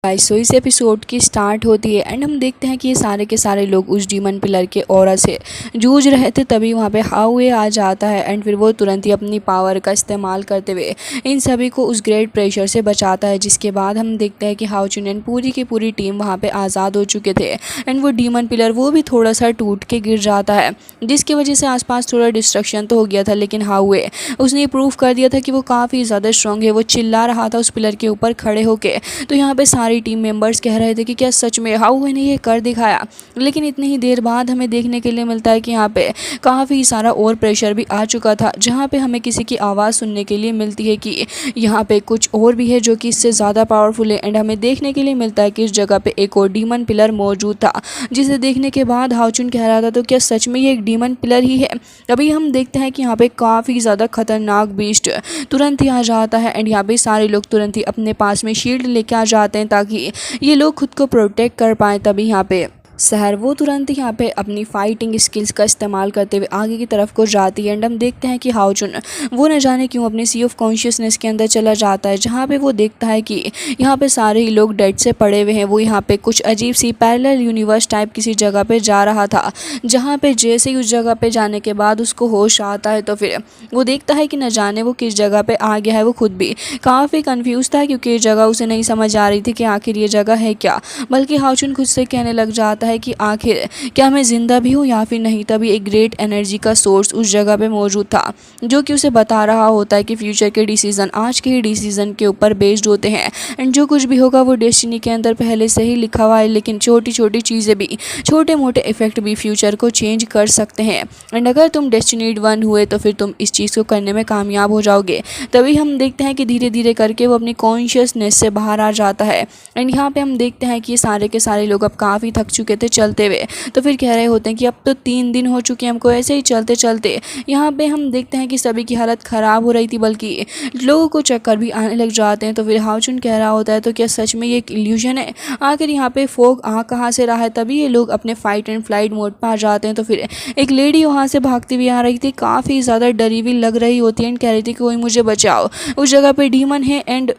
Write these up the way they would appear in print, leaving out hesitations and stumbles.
Guys so इस episode की start होती है एंड हम देखते हैं कि ये सारे के सारे लोग उस डीमन पिलर के ऑरा से जूझ रहे थे। तभी वहाँ पे हाउए आ जाता है एंड फिर वो तुरंत ही अपनी पावर का इस्तेमाल करते हुए इन सभी को उस ग्रेट प्रेशर से बचाता है। जिसके बाद हम देखते हैं कि हाउ चुनियन पूरी की पूरी टीम वहाँ पे आज़ाद हो चुके थे एंड वो डीमन पिलर वो भी थोड़ा सा टूट के गिर जाता है, जिसकी वजह से आसपास थोड़ा डिस्ट्रक्शन तो हो गया था। लेकिन हाउए उसने प्रूव कर दिया था कि वो काफ़ी ज़्यादा स्ट्रॉन्ग है। वो चिल्ला रहा था उस पिलर के ऊपर खड़े होके। तो यहाँ पे सारी टीम मेंबर्स कह रहे थे कि क्या सच में हाउए ने ये कर दिखाया। लेकिन इतनी ही देर बाद हमें देखने के लिए मिलता है कि यहाँ पे काफ़ी सारा और प्रेशर भी आ चुका था, जहाँ पे हमें किसी की आवाज़ सुनने के लिए मिलती है कि यहाँ पे कुछ और भी है जो कि इससे ज़्यादा पावरफुल है। एंड हमें देखने के लिए मिलता है कि इस जगह पे एक और डीमन पिलर मौजूद था, जिसे देखने के बाद हाउचुन कह रहा था तो क्या सच में ये एक डीमन पिलर ही है। अभी हम देखते हैं कि यहाँ पे काफ़ी ज़्यादा खतरनाक बीस्ट तुरंत ही आ जाता है एंड यहाँ पे सारे लोग तुरंत ही अपने पास में शील्ड लेके आ जाते हैं ताकि ये लोग खुद को प्रोटेक्ट कर पाएँ। तभी यहाँ पे शहर वो तुरंत यहाँ पे अपनी फाइटिंग स्किल्स का इस्तेमाल करते हुए आगे की तरफ को जाती है। एंड हम देखते हैं कि हाउचुन वो न जाने क्यों अपनी सी ऑफ कॉन्शियसनेस के अंदर चला जाता है, जहाँ पे वो देखता है कि यहाँ पे सारे ही लोग डेड से पड़े हुए हैं। वो यहाँ पे कुछ अजीब सी पैरेलल यूनिवर्स टाइप किसी जगह पे जा रहा था, जहाँ पे जैसे ही उस जगह पे जाने के बाद उसको होश आता है तो फिर वो देखता है कि न जाने वो किस जगह पे आ गया है। वो खुद भी काफ़ी कन्फ्यूज था क्योंकि ये जगह उसे नहीं समझ आ रही थी कि आखिर ये जगह है क्या। बल्कि हाउचुन खुद से कहने लग जाता है कि आखिर क्या मैं जिंदा भी हूँ या फिर नहीं। तभी एक ग्रेट एनर्जी का सोर्स उस जगह पे मौजूद था, जो कि उसे बता रहा होता है कि फ्यूचर के डिसीजन आज के ही डिसीजन के ऊपर बेस्ड होते हैं एंड जो कुछ भी होगा वो डेस्टिनी के अंदर पहले से ही लिखा हुआ है। लेकिन छोटी छोटी चीज़ें भी, छोटे मोटे इफेक्ट भी फ्यूचर को चेंज कर सकते हैं एंड अगर तुम डेस्टिनीड वन हुए तो फिर तुम इस चीज़ को करने में कामयाब हो जाओगे। तभी हम देखते हैं कि धीरे धीरे करके वो अपनी कॉन्शियसनेस से बाहर आ जाता है एंड यहाँ पे हम देखते हैं कि ये सारे के सारे लोग अब काफ़ी थक चुके थे चलते हुए। तो फिर कह रहे होते हैं कि अब तो 3 दिन हो चुके हैं हमको ऐसे ही चलते चलते। यहाँ पे हम देखते हैं कि सभी की हालत ख़राब हो रही थी, बल्कि लोगों को चक्कर भी आने लग जाते हैं। तो फिर हाउचुन कह रहा होता है तो क्या सच में ये एक इल्यूजन है, आखिर यहाँ पे फोग आ कहाँ से रहा है। तभी ये लोग अपने फाइट एंड फ्लाइट मोड पर आ जाते हैं। तो फिर एक लेडी वहाँ से भागती हुई आ रही थी, काफ़ी ज़्यादा डरी हुई लग रही होती है एंड कह रही थी कि कोई मुझे बचाओ, उस जगह पे डीमन है एंड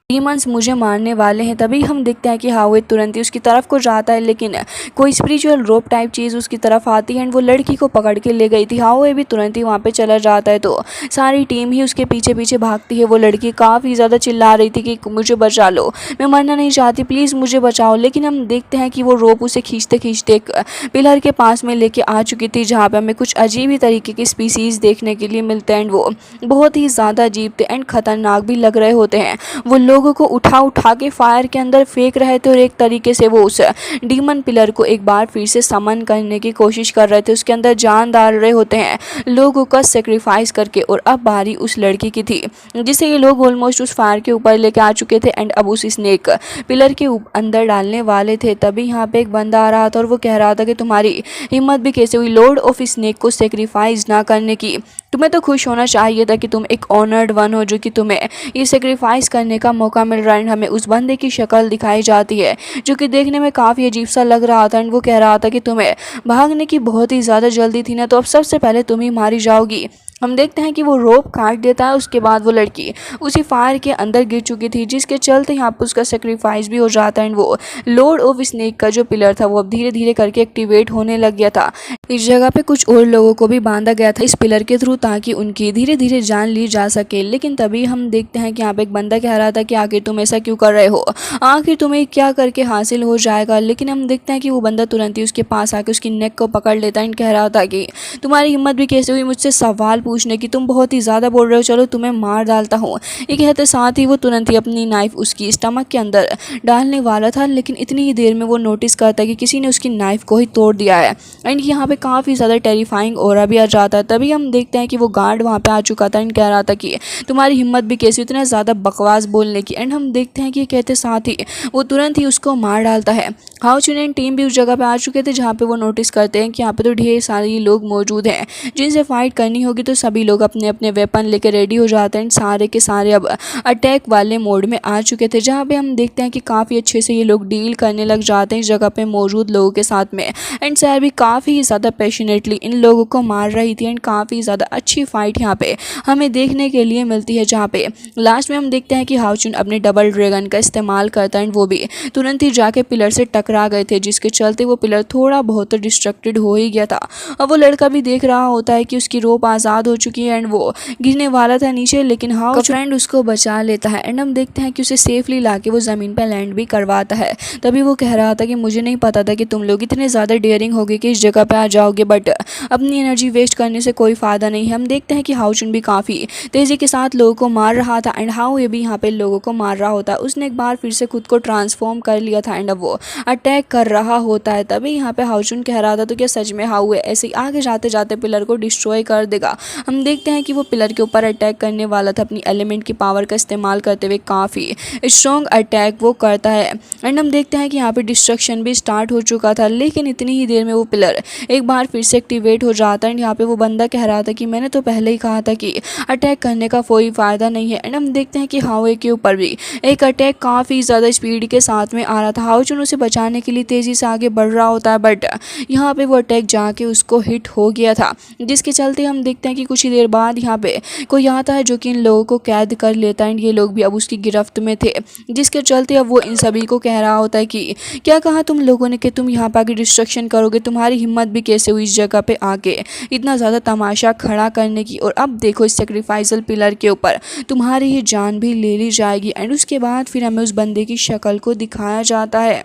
डीमंस मुझे मारने वाले हैं। तभी हम देखते हैं कि हाउए तुरंत ही उसकी तरफ को जाता है, लेकिन कोई स्पिरिचुअल रोप टाइप चीज़ उसकी तरफ आती है एंड वो लड़की को पकड़ के ले गई थी। हाउए भी तुरंत ही वहाँ पे चला जाता है तो सारी टीम ही उसके पीछे पीछे भागती है। वो लड़की काफ़ी ज़्यादा चिल्ला रही थी कि मुझे बचा लो, मैं मरना नहीं चाहती, प्लीज़ मुझे बचाओ। लेकिन हम देखते हैं कि वो रोप उसे खींचते खींचते एक पिलर के पास में लेके आ चुकी थी, जहाँ पर हमें कुछ अजीब ही तरीके की स्पीसीज़ देखने के लिए मिलते हैं एंड वो बहुत ही ज़्यादा अजीब थे एंड ख़तरनाक भी लग रहे होते हैं। वो लोगों को उठा उठा के फायर के अंदर फेंक रहे थे और एक तरीके से वो उस डीमन पिलर को एक बार फिर से समन करने की कोशिश कर रहे थे, उसके अंदर जान डाल रहे होते हैं लोगों का सेक्रीफाइस करके। और अब बारी उस लड़की की थी जिसे ये लोग ऑलमोस्ट उस फायर के ऊपर लेके आ चुके थे एंड अब उस स्नेक पिलर के अंदर डालने वाले थे। तभी यहाँ पे एक बंदा आ रहा था और वो कह रहा था कि तुम्हारी हिम्मत भी कैसे हुई लॉर्ड ऑफ स्नेक को सेक्रीफाइस ना करने की, तुम्हें तो खुश होना चाहिए था कि तुम एक ऑनर्ड वन हो जो कि तुम्हें ये सेक्रीफाइस करने का मौका मिल रहा है। हमें उस बंदे की शक्ल दिखाई जाती है जो कि देखने में काफ़ी अजीब सा लग रहा था एंड वो कह रहा था कि तुम्हें भागने की बहुत ही ज़्यादा जल्दी थी ना, तो अब सबसे पहले तुम ही मारी जाओगी। हम देखते हैं कि वो रोप काट देता है, उसके बाद वो लड़की उसी फायर के अंदर गिर चुकी थी, जिसके चलते यहाँ पर उसका सेक्रीफाइस भी हो जाता है एंड वो लॉर्ड ऑफ स्नेक का जो पिलर था वो अब धीरे धीरे करके एक्टिवेट होने लग गया था। इस जगह पे कुछ और लोगों को भी बांधा गया था इस पिलर के थ्रू ताकि उनकी धीरे धीरे जान ली जा सके। लेकिन तभी हम देखते हैं कि यहाँ पे एक बंदा कह रहा था कि आखिर तुम ऐसा क्यों कर रहे हो, आखिर तुम्हें क्या करके हासिल हो जाएगा। लेकिन हम देखते हैं कि वो बंदा तुरंत ही उसके पास आके उसकी नेक को पकड़ लेता है एंड कह रहा था कि तुम्हारी हिम्मत भी कैसे हुई मुझसे सवाल पूछने की, तुम बहुत ही ज़्यादा बोल रहे हो, चलो तुम्हें मार डालता हूँ। ये कहते साथ ही वो तुरंत ही अपनी नाइफ उसकी स्टमक के अंदर डालने वाला था, लेकिन इतनी ही देर में वो नोटिस करता है कि किसी ने उसकी नाइफ को ही तोड़ दिया है एंड यहाँ पे काफ़ी ज़्यादा टेरिफाइंग ऑरा भी आ जाता है। तभी हम देखते हैं कि वो गार्ड वहाँ पे आ चुका था एंड कह रहा था कि तुम्हारी हिम्मत भी कैसी इतना ज़्यादा बकवास बोलने की। एंड हम देखते हैं कि कहते साथ ही वो तुरंत ही उसको मार डालता है। हाउचुनियन टीम भी उस जगह पे आ चुके थे जहाँ पे वो नोटिस करते हैं कि यहाँ पे तो ढेर सारे लोग मौजूद हैं जिनसे फाइट करनी होगी, तो सभी लोग अपने अपने वेपन लेके रेडी हो जाते हैं। सारे के सारे अब अटैक वाले मोड में आ चुके थे, जहाँ पे हम देखते हैं कि काफ़ी अच्छे से ये लोग डील करने लग जाते हैं इस जगह पे मौजूद लोगों के साथ में। एंड सैर भी काफ़ी ज़्यादा पैशनेटली इन लोगों को मार रही थी एंड काफ़ी ज़्यादा अच्छी फाइट यहाँ पे हमें देखने के लिए मिलती है, जहाँ पे लास्ट में हम देखते हैं कि हाओचुन अपने डबल ड्रैगन का इस्तेमाल करता है एंड वो भी तुरंत ही जाके पिलर से टकरा गए थे, जिसके चलते वो पिलर थोड़ा बहुत डिस्ट्रक्टेड हो ही गया था। अब वो लड़का भी देख रहा होता है कि उसकी रोप आज़ाद हो चुकी है एंड वो गिरने वाला था नीचे, लेकिन हाओ फ्रेंड उसको बचा लेता है एंड हम देखते हैं कि उसे सेफली लाके वो ज़मीन पर लैंड भी करवाता है। तभी वो कह रहा था कि मुझे नहीं पता था कि तुम लोग इतने ज़्यादा डेयरिंग होगे कि इस जगह पे आ जाओगे, बट अपनी एनर्जी वेस्ट करने से कोई फ़ायदा नहीं है। हम देखते हैं कि हाओचुन भी काफ़ी तेज़ी के साथ लोगों को मार रहा था एंड हाओ ये भी यहाँ पे लोगों को मार रहा होता है। उसने एक बार फिर से खुद को ट्रांसफॉर्म कर लिया था एंड अब वो अटैक कर रहा होता है। तभी यहाँ पे हाओचुन कह रहा था तो क्या सच में हाओ ऐसे ही आगे जाते जाते पिलर को डिस्ट्रॉय कर देगा। हम देखते हैं कि वो पिलर के ऊपर अटैक करने वाला था, अपनी एलिमेंट की पावर का इस्तेमाल करते हुए काफ़ी स्ट्रॉन्ग अटैक वो करता है एंड हम देखते हैं कि यहाँ पे डिस्ट्रक्शन भी स्टार्ट हो चुका था, लेकिन इतनी ही देर में वो पिलर एक बार फिर से एक्टिवेट हो जाता है एंड यहाँ पे वो बंदा कह रहा था कि मैंने तो पहले ही कहा था कि अटैक करने का कोई फ़ायदा नहीं है। एंड हम देखते हैं कि हाओ के ऊपर भी एक अटैक काफ़ी ज़्यादा स्पीड के साथ में आ रहा था। हाओचुन उसे बचाने के लिए तेज़ी से आगे बढ़ रहा होता है, बट यहाँ पे वो अटैक जाके उसको हिट हो गया था, जिसके चलते हम देखते हैं कि कुछ ही देर बाद यहाँ पे कोई आता है जो कि इन लोगों को कैद कर लेता है एंड ये लोग भी अब उसकी गिरफ्त में थे, जिसके चलते अब वो इन सभी को कह रहा होता है कि क्या कहा तुम लोगों ने कि तुम यहाँ पे आके डिस्ट्रक्शन करोगे, तुम्हारी हिम्मत भी कैसे हुई इस जगह पे आके इतना ज़्यादा तमाशा खड़ा करने की, और अब देखो इस सेक्रीफाइसल पिलर के ऊपर तुम्हारी ही जान भी ले ली जाएगी। एंड उसके बाद फिर हमें उस बंदे की शक्ल को दिखाया जाता है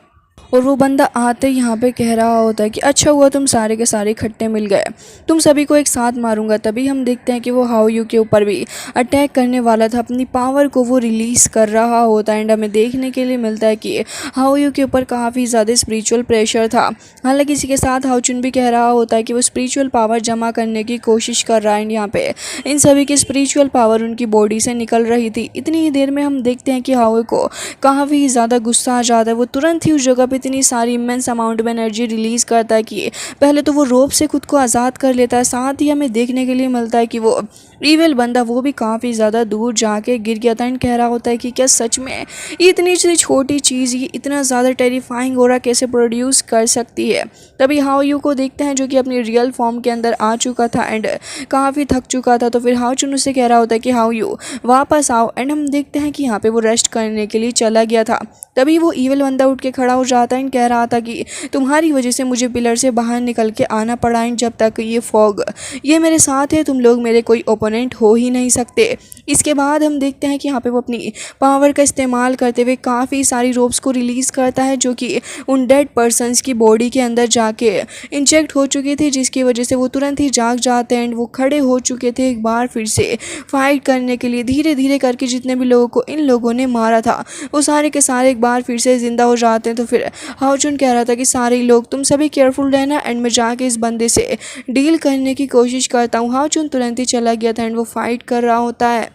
और वो बंदा आते यहाँ पे कह रहा होता है कि अच्छा हुआ तुम सारे के सारे इकट्ठे मिल गए, तुम सभी को एक साथ मारूंगा। तभी हम देखते हैं कि वो हाओ यू के ऊपर भी अटैक करने वाला था, अपनी पावर को वो रिलीज़ कर रहा होता है एंड हमें देखने के लिए मिलता है कि हाओ यू के ऊपर काफ़ी ज़्यादा स्पिरिचुअल प्रेशर था। हालांकि इसी के साथ हाओचुन भी कह रहा होता है कि वो स्पिरिचुअल पावर जमा करने की कोशिश कर रहा है एंड यहाँ पे इन सभी की स्पिरिचुअल पावर उनकी बॉडी से निकल रही थी। इतनी ही देर में हम देखते हैं कि हाओ को काफ़ी ज़्यादा गुस्सा आ जाता है, वो तुरंत ही उस जगह इतनी सारी इमेंस अमाउंट में एनर्जी रिलीज़ करता है कि पहले तो वो रोप से खुद को आज़ाद कर लेता है, साथ ही हमें देखने के लिए मिलता है कि वो ईविल बंदा वो भी काफ़ी ज़्यादा दूर जाके गिर गया था एंड कह रहा होता है कि क्या सच में ये इतनी सी छोटी चीज़ ये इतना ज़्यादा टेरिफाइंग हो रहा कैसे प्रोड्यूस कर सकती है। तभी हाओ यू को देखते हैं जो कि अपनी रियल फॉर्म के अंदर आ चुका था एंड काफ़ी थक चुका था। तो फिर हाओचुन उससे कह रहा होता है कि हाओ यू वापस आओ एंड हम देखते हैं कि यहाँ पे वो रेस्ट करने के लिए चला गया था। तभी वो ईविल बंदा उठ के खड़ा हो जाता है एंड कह रहा था कि तुम्हारी वजह से मुझे पिलर से बाहर निकल के आना पड़ा एंड जब तक ये फॉग ये मेरे साथ है तुम लोग मेरे कोई ओपोनेंट हो ही नहीं सकते। इसके बाद हम देखते हैं कि यहाँ पे वो अपनी पावर का इस्तेमाल करते हुए काफ़ी सारी रोप्स को रिलीज़ करता है जो कि उन डेड पर्सनस की बॉडी के अंदर जाके इंजेक्ट हो चुके थे, जिसकी वजह से वो तुरंत ही जाग जाते हैं एंड वो खड़े हो चुके थे एक बार फिर से फाइट करने के लिए। धीरे धीरे करके जितने भी लोगों को इन लोगों ने मारा था वो सारे के सारे एक बार फिर से ज़िंदा हो जाते हैं। तो फिर हाओचुन कह रहा था कि सारे लोग तुम सभी केयरफुल रहना एंड मैं जाके इस बंदे से डील करने की कोशिश करता हूँ। हाओचुन तुरंत ही चला गया था एंड वो फाइट कर रहा होता है।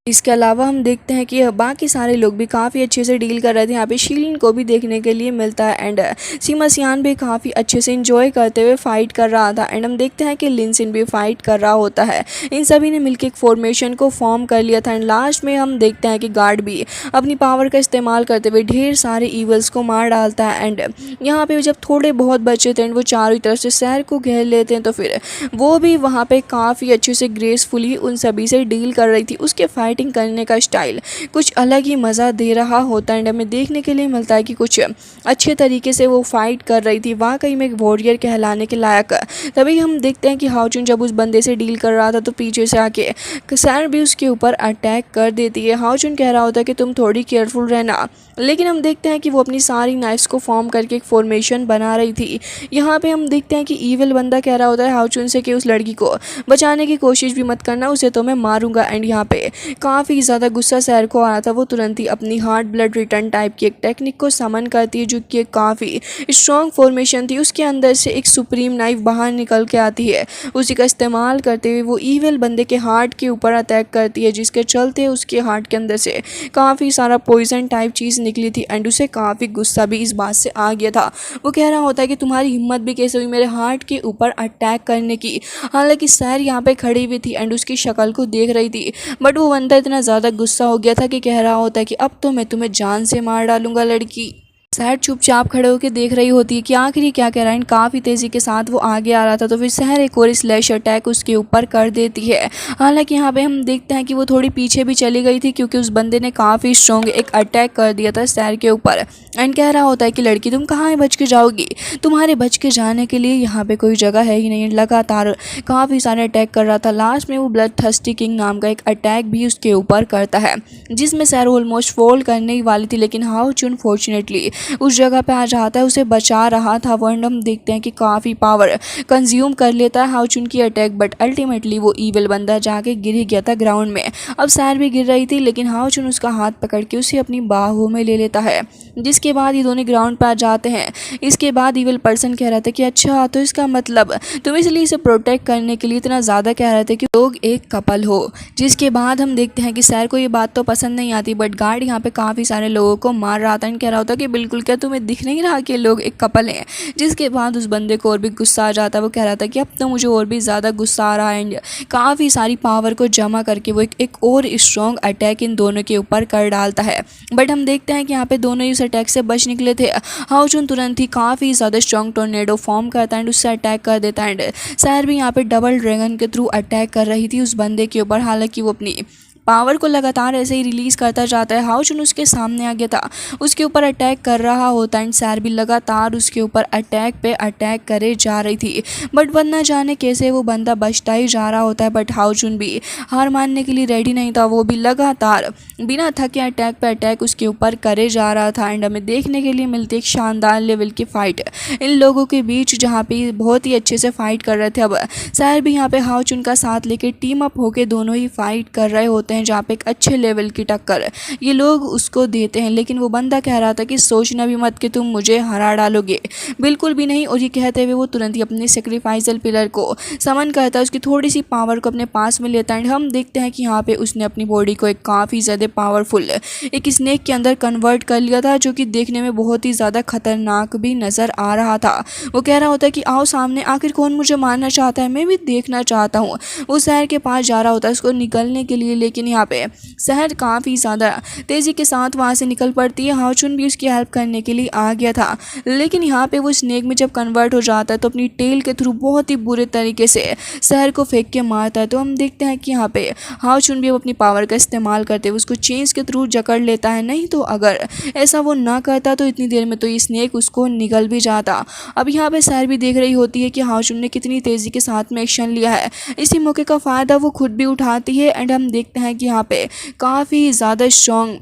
इसके अलावा हम देखते हैं कि बाकी सारे लोग भी काफ़ी अच्छे से डील कर रहे थे। यहाँ पे शीलिन को भी देखने के लिए मिलता है एंड सीमा सियान भी काफ़ी अच्छे से इंजॉय करते हुए फाइट कर रहा था एंड हम देखते हैं कि लिनसिन भी फाइट कर रहा होता है। इन सभी ने मिलकर एक फॉर्मेशन को फॉर्म कर लिया था एंड लास्ट में हम देखते हैं कि गार्ड भी अपनी पावर का इस्तेमाल करते हुए ढेर सारे ईवल्स को मार डालता है एंड यहाँ पर जब थोड़े बहुत बचे थे एंड वो चारों तरफ से शहर को घेर लेते हैं तो फिर वो भी वहाँ पर काफ़ी अच्छे से ग्रेसफुली उन सभी से डील कर रही थी। उसके फाइटिंग करने का स्टाइल कुछ अलग ही मज़ा दे रहा होता है एंड हमें देखने के लिए मिलता है कि कुछ अच्छे तरीके से वो फाइट कर रही थी, वाकई में एक वॉरियर कहलाने के लायक। तभी हम देखते हैं कि हाओचुन जब उस बंदे से डील कर रहा था तो पीछे से आके सैर भी उसके ऊपर अटैक कर देती है। हाओचुन कह रहा होता है कि तुम थोड़ी केयरफुल रहना, लेकिन हम देखते हैं कि वो अपनी सारी नाइफ्स को फॉर्म करके एक फॉर्मेशन बना रही थी। यहाँ पे हम देखते हैं कि ईविल बंदा कह रहा होता है हाओचुन से कि उस लड़की को बचाने की कोशिश भी मत करना, उसे तो मैं मारूंगा एंड यहाँ पे काफ़ी ज़्यादा गुस्सा सैर को आ रहा था, वो तुरंत ही अपनी हार्ट ब्लड रिटर्न टाइप की एक टेक्निक को समन करती है, जो कि एक काफ़ी स्ट्रॉन्ग फॉर्मेशन थी। उसके अंदर से एक सुप्रीम नाइफ बाहर निकल के आती है। उसी का इस्तेमाल करते हुए वो ईविल बंदे के हार्ट के ऊपर अटैक करती है, जिसके चलते उसके हार्ट के अंदर से काफ़ी सारा पॉइजन टाइप चीज़ निकली थी। एंड उसे काफ़ी गुस्सा भी इस बात से आ गया था। वो कह रहा होता है कि तुम्हारी हिम्मत भी कैसे हुई मेरे हार्ट के ऊपर अटैक करने की। हालांकि सैर यहाँ पे खड़ी हुई थी एंड उसकी शक्ल को देख रही थी, बट वो बंदा इतना ज़्यादा गुस्सा हो गया था कि कह रहा होता है कि अब तो मैं तुम्हें जान से मार डालूंगा लड़की। सहर चुपचाप खड़े होकर देख रही होती है कि आखिर ये क्या कह रहा है। काफ़ी तेज़ी के साथ वो आगे आ रहा था, तो फिर सहर एक और स्लैश अटैक उसके ऊपर कर देती है। हालांकि यहाँ पे हम देखते हैं कि वो थोड़ी पीछे भी चली गई थी, क्योंकि उस बंदे ने काफ़ी स्ट्रॉन्ग एक अटैक कर दिया था सहर के ऊपर। एंड कह रहा होता है कि लड़की तुम कहाँ बच के जाओगी, तुम्हारे बच के जाने के लिए यहाँ पे कोई जगह है ही नहीं। लगातार काफ़ी सारे अटैक कर रहा था। लास्ट में वो ब्लड थर्स्टी किंग नाम का एक अटैक भी उसके ऊपर करता है, जिसमें सहर ऑलमोस्ट फॉल करने ही वाली थी, लेकिन हाउ चुन फॉर्चुनेटली उस जगह पे आ जाता है, उसे बचा रहा था वो। एंड हम देखते हैं कि काफ़ी पावर कंज्यूम कर लेता है हाउ चुन की अटैक, बट अल्टीमेटली वो ईविल बंदा जाके गिर ही गया था ग्राउंड में। अब सैर भी गिर रही थी, लेकिन हाउ चुन उसका हाथ पकड़ के उसे अपनी बाहों में ले लेता है, जिसके बाद ये दोनों ग्राउंड पर आ जाते हैं। इसके बाद ईविल पर्सन कह रहा था कि अच्छा तो इसका मतलब तुम इसलिए इसे प्रोटेक्ट करने के लिए इतना ज़्यादा कह रहे थे कि लोग एक कपल हो। जिसके बाद हम देखते हैं कि सैर को ये बात तो पसंद नहीं आती, बट गार्ड यहाँ पे काफ़ी सारे लोगों को मार रहा था। एंड कह रहा होता कि बिल्कुल क्या तुम्हें दिख नहीं रहा कि लोग एक कपल हैं। जिसके बाद उस बंदे को और भी गुस्सा आ जाता है। वो कह रहा था कि अब तो मुझे और भी ज़्यादा गुस्सा आ रहा है। एंड काफ़ी सारी पावर को जमा करके वो एक और स्ट्रॉन्ग अटैक इन दोनों के ऊपर कर डालता है। बट हम देखते हैं कि यहाँ पे दोनों ही उस अटैक से बच निकले थे। हाउ चुन तुरंत ही काफ़ी ज़्यादा स्ट्रॉन्ग टोर्नेडो फॉर्म करता है एंड उससे अटैक कर देता है। एंड सैर भी यहाँ पे डबल ड्रैगन के थ्रू अटैक कर रही थी उस बंदे के ऊपर। हालांकि वो अपनी पावर को लगातार ऐसे ही रिलीज़ करता जाता है। हाउ चुन उसके सामने आ गया था, उसके ऊपर अटैक कर रहा होता है। एंड सैर भी लगातार उसके ऊपर अटैक पे अटैक करे जा रही थी, बट न जाने कैसे वो बंदा बचता ही जा रहा होता है। बट हाउ चुन भी हार मानने के लिए रेडी नहीं था। वो भी लगातार बिना थके अटैक पे अटैक उसके ऊपर करे जा रहा था। एंड हमें देखने के लिए मिलती एक शानदार लेवल की फ़ाइट इन लोगों के बीच, जहाँ पे बहुत ही अच्छे से फाइट कर रहे थे। अब सैर भी यहाँ पे हाउ चुन का साथ लेके टीम अप होके दोनों ही फाइट कर रहे होते हैं, जहाँ पे एक अच्छे लेवल की टक्कर ये लोग उसको देते हैं। लेकिन वो बंदा कह रहा था कि सोचना भी मत कि तुम मुझे हरा डालोगे, बिल्कुल भी नहीं। और ये कहते हुए वो तुरंत ही अपने सेक्रीफाइसल पिलर को समन करता है, उसकी थोड़ी सी पावर को अपने पास में लेता है। एंड हम देखते हैं कि यहाँ पे उसने अपनी बॉडी को एक काफ़ी ज़्यादा पावरफुल एक स्नेक के अंदर कन्वर्ट कर लिया था, जो कि देखने में बहुत ही ज़्यादा खतरनाक भी नज़र आ रहा था। वो कह रहा होता है कि आओ सामने, आखिर कौन मुझे मारना चाहता है, मैं भी देखना चाहता हूँ। वो शहर के पास जा रहा होता है उसको निकलने के लिए, लेकिन यहाँ पे शहर काफ़ी ज़्यादा तेज़ी के साथ वहाँ से निकल पड़ती है। हाउ चुन भी उसकी हेल्प करने के लिए आ गया था, लेकिन यहाँ पे वो स्नेक में जब कन्वर्ट हो जाता है तो अपनी टेल के थ्रू बहुत ही बुरे तरीके से शहर को फेंक के मारता है। तो हम देखते हैं कि यहाँ पे हाउ चुन भी अपनी पावर का इस्तेमाल करते हुए उसको चेंज के थ्रू जकड़ लेता है। नहीं तो अगर ऐसा वो ना करता तो इतनी देर में तो ये स्नेक उसको निगल भी जाता। अब यहाँ पे शहर भी देख रही होती है कि हाउ चुन ने कितनी तेज़ी के साथ में एक्शन लिया है। इसी मौके का फ़ायदा वो खुद भी उठाती है। एंड हम देखते हैं कि यहाँ पे काफ़ी ज़्यादा स्ट्रॉन्ग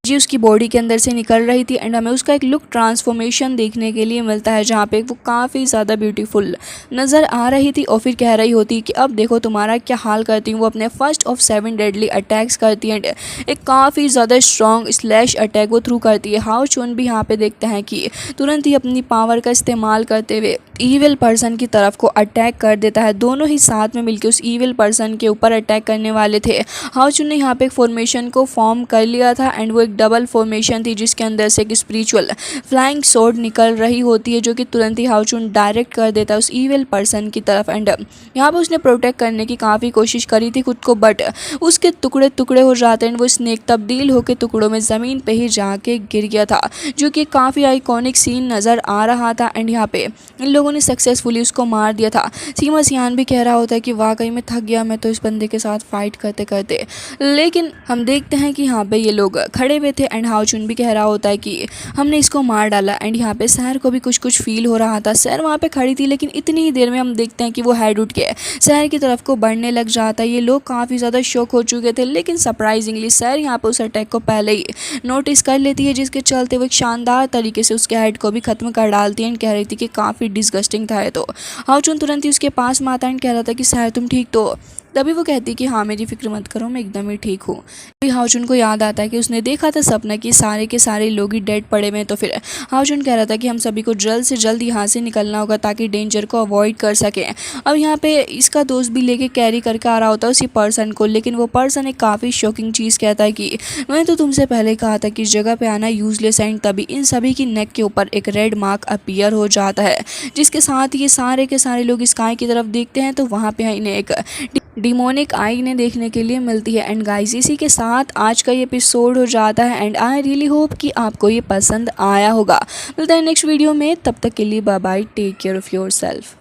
जी उसकी बॉडी के अंदर से निकल रही थी। एंड हमें उसका एक लुक ट्रांसफॉर्मेशन देखने के लिए मिलता है, जहाँ पे वो काफ़ी ज़्यादा ब्यूटीफुल नज़र आ रही थी। और फिर कह रही होती कि अब देखो तुम्हारा क्या हाल करती हूँ। वो अपने फर्स्ट ऑफ 7 डेडली अटैक्स करती है, एक काफ़ी ज़्यादा स्ट्रॉन्ग स्लैश अटैक वो थ्रू करती है। हाउ चुन भी यहाँ पे देखते हैं कि तुरंत ही अपनी पावर का इस्तेमाल करते हुए ईविल पर्सन की तरफ को अटैक कर देता है। दोनों ही साथ में मिलकर उस ईविल पर्सन के ऊपर अटैक करने वाले थे। हाउ चुन ने यहाँ पे एक फॉर्मेशन को फॉर्म कर लिया था, एंड वो एक डबल फॉर्मेशन थी, जिसके अंदर से एक स्पिरिचुअल फ्लाइंग स्वॉर्ड निकल रही होती है, जो कि तुरंत ही हाउ चुन डायरेक्ट कर देता है उस ईविल पर्सन की तरफ। एंड यहाँ पे उसने प्रोटेक्ट करने की काफ़ी कोशिश करी थी खुद को, बट उसके टुकड़े टुकड़े हो जाते हैं। वो स्नेक तब्दील होकर टुकड़ों में ज़मीन पे ही जाके गिर गया था, जो कि काफ़ी आइकॉनिक सीन नज़र आ रहा था। एंड यहाँ पे इन लोगों ने सक्सेसफुली उसको मार दिया था। सीमा सियान भी कह रहा होता है कि वाकई में थक गया मैं तो इस बंदे के साथ फाइट करते करते। लेकिन हम देखते हैं कि यहाँ पे ये लोग खड़े हुए थे। एंड हाउ चुन भी कह रहा होता है कि हमने इसको मार डाला। एंड यहाँ पे शहर को भी कुछ कुछ फील हो रहा था। शहर वहाँ पे खड़ी थी, लेकिन इतनी ही देर में हम देखते हैं कि वो हेड उठ के शहर की तरफ को बढ़ने लग जाता है। ये लोग काफ़ी ज़्यादा शॉक हो चुके थे, लेकिन सरप्राइजिंगली शहर यहाँ पे उस अटैक को पहले ही नोटिस कर लेती है, जिसके चलते वो एक शानदार तरीके से उसके हेड को भी ख़त्म कर डालती है। एंड कह रही थी कि काफ़ी डिस्गस्टिंग था ये तो। हाउ चुन तुरंत ही उसके पास में आता है एंड कह रहा था कि शहर तुम ठीक तो तभी वो कहती है कि हाँ मेरी फिक्र मत करो, मैं एकदम ही ठीक हूँ। अभी हाओचुन को याद आता है कि उसने देखा था सपना कि सारे के सारे लोग ही डेड पड़े हुए हैं। तो फिर हाओचुन कह रहा था कि हम सभी को जल्द से जल्द यहाँ से निकलना होगा ताकि डेंजर को अवॉइड कर सकें। अब यहाँ पे इसका दोस्त भी लेके कैरी करके आ रहा होता है उसी पर्सन को, लेकिन वो पर्सन एक काफ़ी शॉकिंग चीज़ कहता है कि मैंने तो तुमसे पहले कहा था कि इस जगह पे आना यूजलेस है। तभी इन सभी की नेक के ऊपर एक रेड मार्क अपीयर हो जाता है, जिसके साथ ये सारे के सारे लोग स्काई की तरफ देखते हैं तो वहाँ पे इन्हें एक डिमोनिक आई इन्हें देखने के लिए मिलती है। एंड गाइस इसी के साथ आज का ये एपिसोड हो जाता है एंड आई रियली होप कि आपको ये पसंद आया होगा। मिलता है नेक्स्ट वीडियो में, तब तक के लिए bye bye, take care of your self.